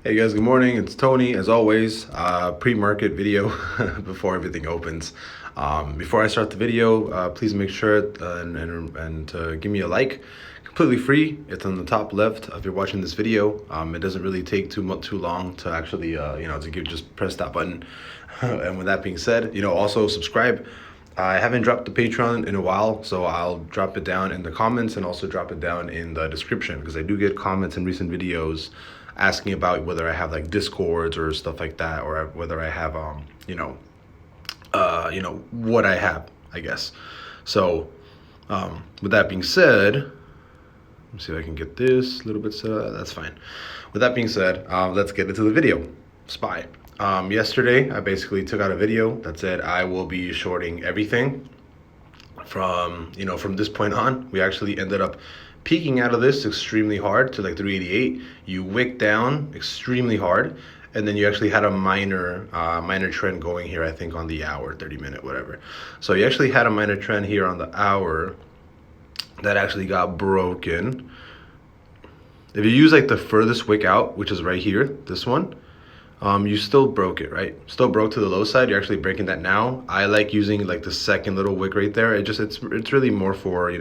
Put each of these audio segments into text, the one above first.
Hey guys, good morning. It's Tony, as always. Pre-market video before everything opens. Before I start the video, please make sure and give me a like. Completely free. It's on the top left if you're watching this video. It doesn't really take too long to actually, just press that button. And with that being said, also subscribe. I haven't dropped the Patreon in a while, so I'll drop it down in the comments and also drop it down in the description, because I do get comments in recent videos asking about whether I have like Discords or stuff like that, or whether I have what I have, I guess. So with that being said, let me see if I can get this a little bit set up. That's fine. With that being said, let's get into the video. SPY. Yesterday, I basically took out a video that said I will be shorting everything from this point on. We actually ended up peaking out of this extremely hard to like 388. You wick down extremely hard, and then you actually had a minor trend going here, I think on the hour, 30-minute, whatever. So you actually had a minor trend here on the hour that actually got broken. If you use like the furthest wick out, which is right here, this one, you still broke it, right? Still broke to the low side. You're actually breaking that now. I like using like the second little wick right there. It's really more for,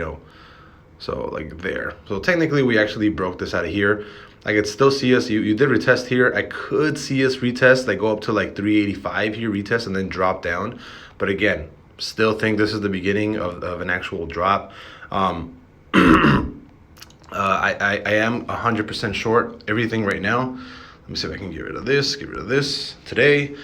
so like there. So technically we actually broke this out of here. I could still see us, you did retest here. I could see us retest, like go up to like 385 here, retest, and then drop down. But again, still think this is the beginning of an actual drop. I am 100% short everything right now. Let me see if I can get rid of this. Today,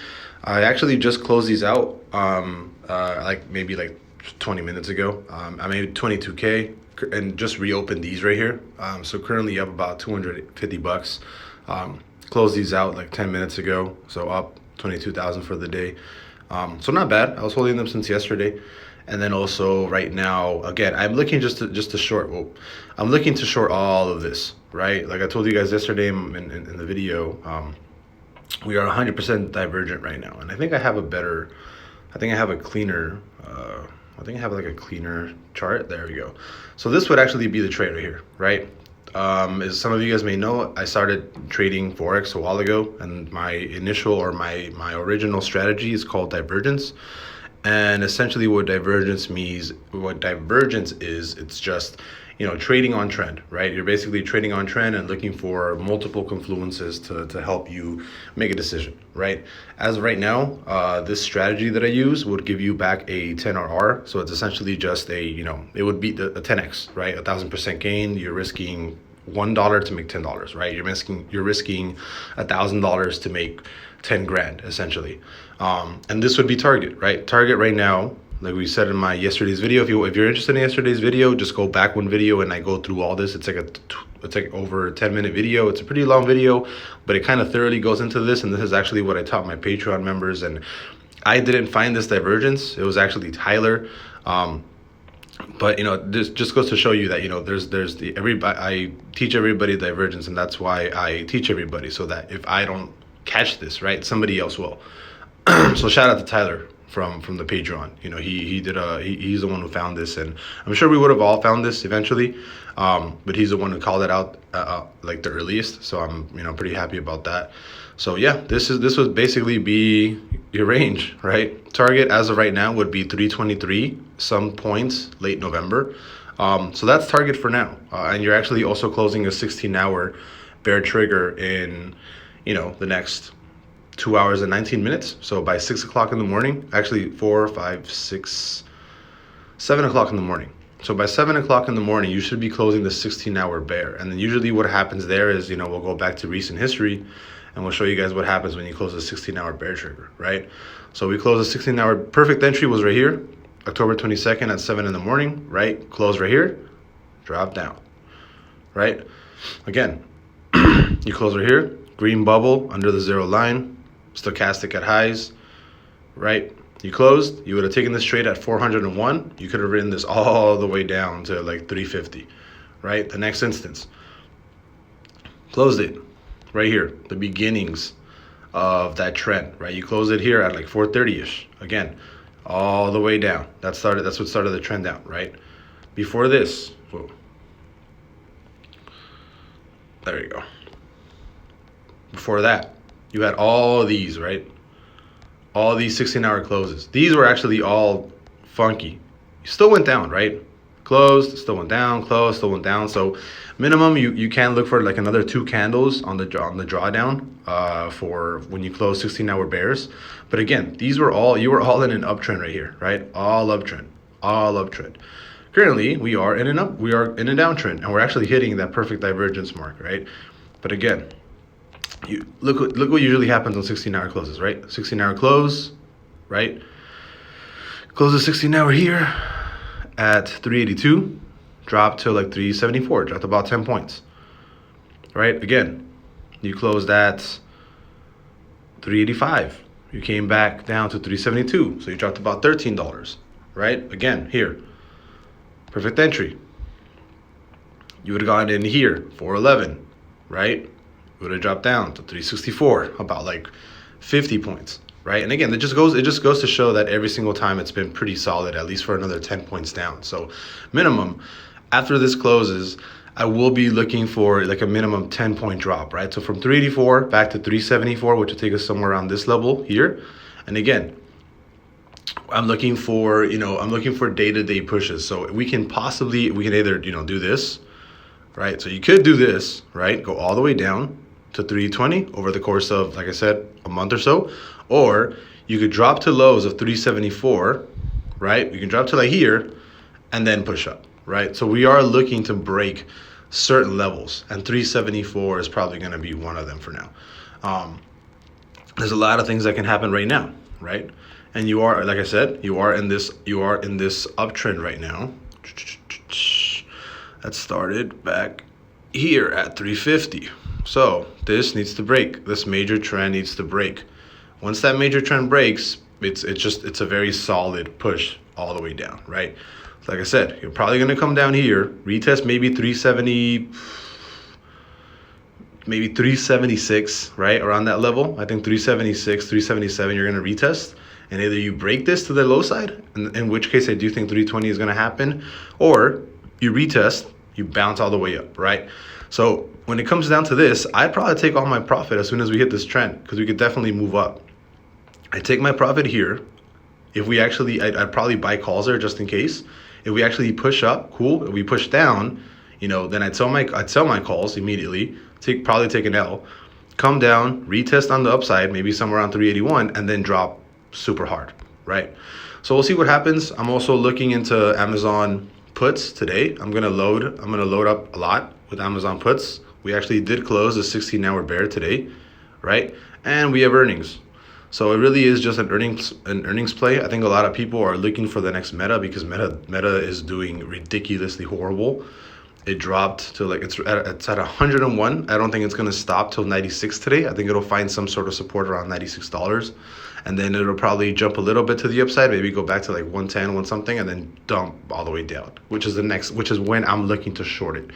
I actually just closed these out, like maybe like 20 minutes ago. I made 22K and just reopened these right here. So currently up about 250 bucks. Closed these out like 10 minutes ago. So up 22,000 for the day. So not bad. I was holding them since yesterday. And then also right now, again, I'm looking just to short. Well, I'm looking to short all of this, right? Like I told you guys yesterday in the video, we are 100% divergent right now. And I think I have a cleaner, like a cleaner chart. There we go. So this would actually be the trade right here, right? As some of you guys may know, I started trading Forex a while ago, and my initial or my original strategy is called divergence. And essentially what divergence is, it's just, trading on trend, right? You're basically trading on trend and looking for multiple confluences to help you make a decision, right? As of right now, this strategy that I use would give you back a 10 RR. So it's essentially just it would be a 10x, right? 1,000% gain. You're risking $1 to make $10, right? You're risking $1,000 to make 10 grand essentially. And this would be target, right? Target right now, like we said in my yesterday's video, if you're interested in yesterday's video, just go back one video and I go through all this. It's like over a 10-minute video. It's a pretty long video, but it kind of thoroughly goes into this. And this is actually what I taught my Patreon members. And I didn't find this divergence. It was actually Tyler. But this just goes to show you that I teach everybody divergence, and that's why I teach everybody, so that if I don't catch this, right, somebody else will. So shout out to Tyler from the Patreon. He's the one who found this, and I'm sure we would have all found this eventually, but he's the one who called it out like the earliest. So I'm pretty happy about that. So yeah, this would basically be your range, right? Target as of right now would be 323 some points late November. So that's target for now, and you're actually also closing a 16-hour bear trigger in the next 2 hours and 19 minutes. So by 6 o'clock in the morning, actually 4, 5, 6, 7 o'clock in the morning. So by 7 o'clock in the morning, you should be closing the 16-hour bear. And then usually what happens there is, we'll go back to recent history and we'll show you guys what happens when you close a 16-hour bear trigger, right? So we close a 16-hour perfect entry was right here, October 22nd at 7 in the morning, right? Close right here, drop down, right? Again, you close right here, green bubble under the zero line, stochastic at highs, right? You closed, you would have taken this trade at 401. You could have written this all the way down to like 350, right? The next instance, closed it right here, the beginnings of that trend, right? You close it here at like 430-ish, again, all the way down. That's what started the trend down, right? Before this, whoa. There you go. Before that, you had all these, right? All these 16-hour closes. These were actually all funky. You still went down, right? Closed, still went down, closed, still went down. So minimum, you can look for like another 2 candles on the drawdown for when you close 16-hour bears. But again, you were all in an uptrend right here, right? All uptrend, all uptrend. Currently, we are in a downtrend, and we're actually hitting that perfect divergence mark, right? But again, you look what usually happens on 16-hour closes, right? 16-hour close, right? Close the 16-hour here at 382, dropped to like 374, dropped about 10 points, right? Again, you closed at 385. You came back down to 372, so you dropped about $13, right? Again, here, perfect entry. You would have gone in here, 411, right? Would have dropped down to 364, about like 50 points, right? And again, it just goes to show that every single time it's been pretty solid, at least for another 10 points down. So minimum, after this closes, I will be looking for like a minimum 10-point drop, right? So from 384 back to 374, which will take us somewhere around this level here. And again, I'm looking for day-to-day pushes. So we can either, do this, right? So you could do this, right? Go all the way down to 320 over the course of, like I said, a month or so. Or you could drop to lows of 374, right? You can drop to like here and then push up, right? So we are looking to break certain levels, and 374 is probably going to be one of them for now. There's a lot of things that can happen right now, right? And you are, like I said, you are in this uptrend right now. That started back here at 350. So this needs to break. This major trend needs to break. Once that major trend breaks, it's a very solid push all the way down, right? Like I said, you're probably going to come down here, retest maybe 370, maybe 376, right? Around that level. I think 376, 377, you're going to retest. And either you break this to the low side, in which case I do think 320 is going to happen, or you retest, you bounce all the way up, right? So when it comes down to this, I'd probably take all my profit as soon as we hit this trend, because we could definitely move up. I take my profit here. If we actually, I'd probably buy calls there just in case. If we actually push up, cool. If we push down, then I'd sell my calls immediately. Probably take an L, come down, retest on the upside, maybe somewhere around 381, and then drop super hard, right? So we'll see what happens. I'm also looking into Amazon puts today. I'm gonna load up a lot with Amazon puts. We actually did close a 16-hour bear today, right? And we have earnings. So it really is just an earnings play. I think a lot of people are looking for the next Meta, because Meta is doing ridiculously horrible. It dropped to it's at 101. I don't think it's gonna stop till 96 today. I think it'll find some sort of support around $96. And then it'll probably jump a little bit to the upside, maybe go back to like 110, one something, and then dump all the way down, which is when I'm looking to short it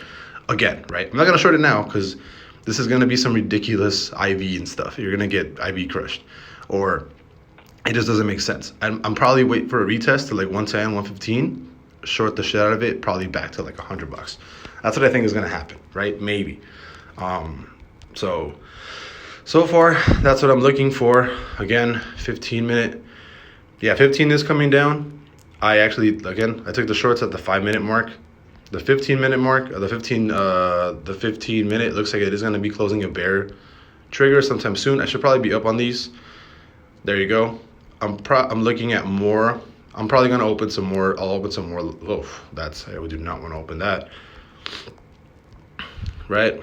again, right? I'm not gonna short it now because this is gonna be some ridiculous IV and stuff. You're gonna get IV crushed, or it just doesn't make sense. I'm probably wait for a retest to like 110, 115, short the shit out of it, probably back to like $100. That's what I think is gonna happen, right? Maybe. So far, that's what I'm looking for. Again, 15 minute. Yeah, 15 is coming down. I took the shorts at the 5-minute mark. The 15-minute mark, the 15 minute looks like it is going to be closing a bear trigger sometime soon. I should probably be up on these. There you go. I'm looking at more. I'm probably going to open some more. I'll open some more. Oh, I do not want to open that. Right?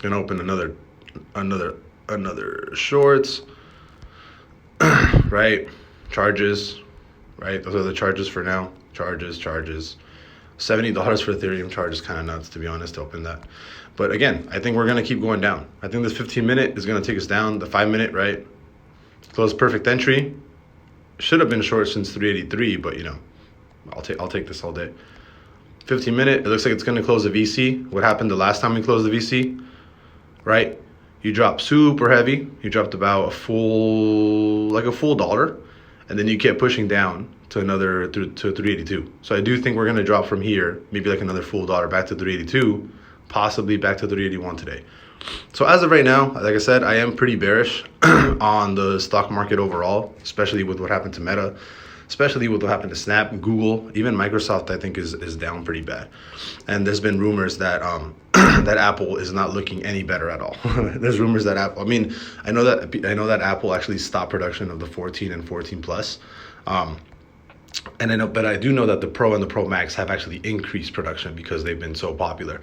Going to open another shorts. Right? Charges. Right? Those are the charges for now. Charges. $70 for Ethereum charge is kind of nuts, to be honest, to open that. But again, I think we're going to keep going down. I think this 15-minute is going to take us down. The 5-minute, right? Close perfect entry. Should have been short since 383, but I'll take this all day. 15-minute, it looks like it's going to close the VC. What happened the last time we closed the VC, right? You dropped super heavy. You dropped about a full dollar, and then you kept pushing down to 382. So I do think we're going to drop from here, maybe like another full dollar back to 382, possibly back to 381 today. So as of right now, like I said, I am pretty bearish on the stock market overall, especially with what happened to Meta, especially with what happened to Snap, Google, even Microsoft. I think is down pretty bad, and there's been rumors that that Apple is not looking any better at all. There's rumors that Apple. I mean, I know that Apple actually stopped production of the 14 and 14 Plus. And I know, but I do know that the Pro and the Pro Max have actually increased production because they've been so popular.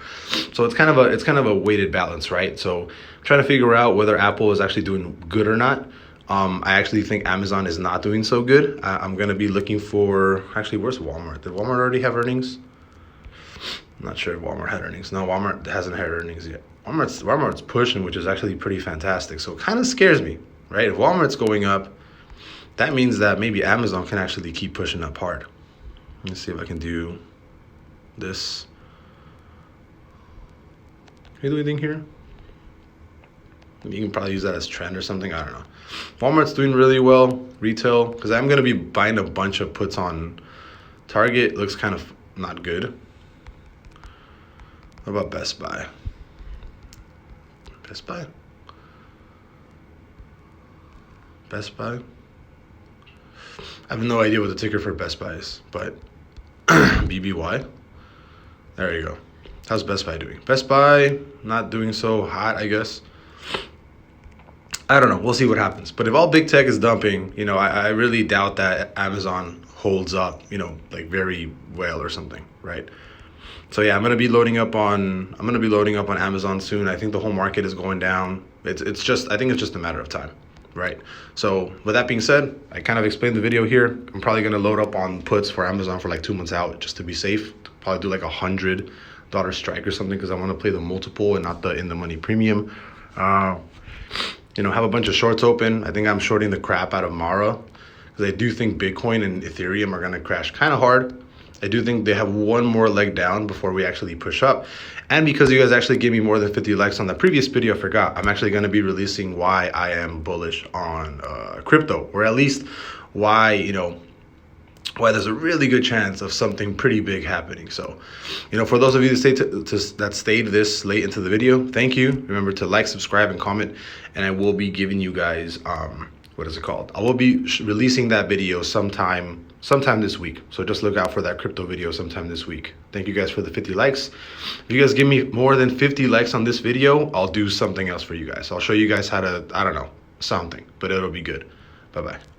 So it's kind of a weighted balance, right? So trying to figure out whether Apple is actually doing good or not. I actually think Amazon is not doing so good. I'm gonna be looking for, actually, where's Walmart? Did Walmart already have earnings? I'm not sure if Walmart had earnings. No, Walmart hasn't had earnings yet. Walmart's pushing, which is actually pretty fantastic. So it kind of scares me, right? If Walmart's going up, that means that maybe Amazon can actually keep pushing up hard. Let's see if I can do this. Can you do anything here? You can probably use that as trend or something. I don't know. Walmart's doing really well. Retail, because I'm going to be buying a bunch of puts on Target. Looks kind of not good. What about Best Buy? Best Buy? Best Buy? I have no idea what the ticker for Best Buy is, but BBY. There you go. How's Best Buy doing? Best Buy not doing so hot, I guess. I don't know. We'll see what happens. But if all big tech is dumping, I really doubt that Amazon holds up, like very well or something, right? So yeah, I'm gonna be loading up on Amazon soon. I think the whole market is going down. I think it's just a matter of time. Right. So with that being said, I kind of explained the video here. I'm probably going to load up on puts for Amazon for like 2 months out just to be safe. Probably do like $100 strike or something because I want to play the multiple and not the in the money premium. Have a bunch of shorts open. I think I'm shorting the crap out of Mara because I do think Bitcoin and Ethereum are going to crash kind of hard. I do think they have one more leg down before we actually push up. And because you guys actually gave me more than 50 likes on the previous video, I forgot. I'm actually going to be releasing why I am bullish on crypto, or at least why there's a really good chance of something pretty big happening. So, for those of you that stayed this late into the video, thank you. Remember to like, subscribe, and comment. And I will be giving you guys, what is it called? I will be releasing that video sometime this week. So just look out for that crypto video sometime this week. Thank you guys for the 50 likes. If you guys give me more than 50 likes on this video, I'll do something else for you guys. I'll show you guys how to, I don't know, something, but it'll be good. Bye-bye.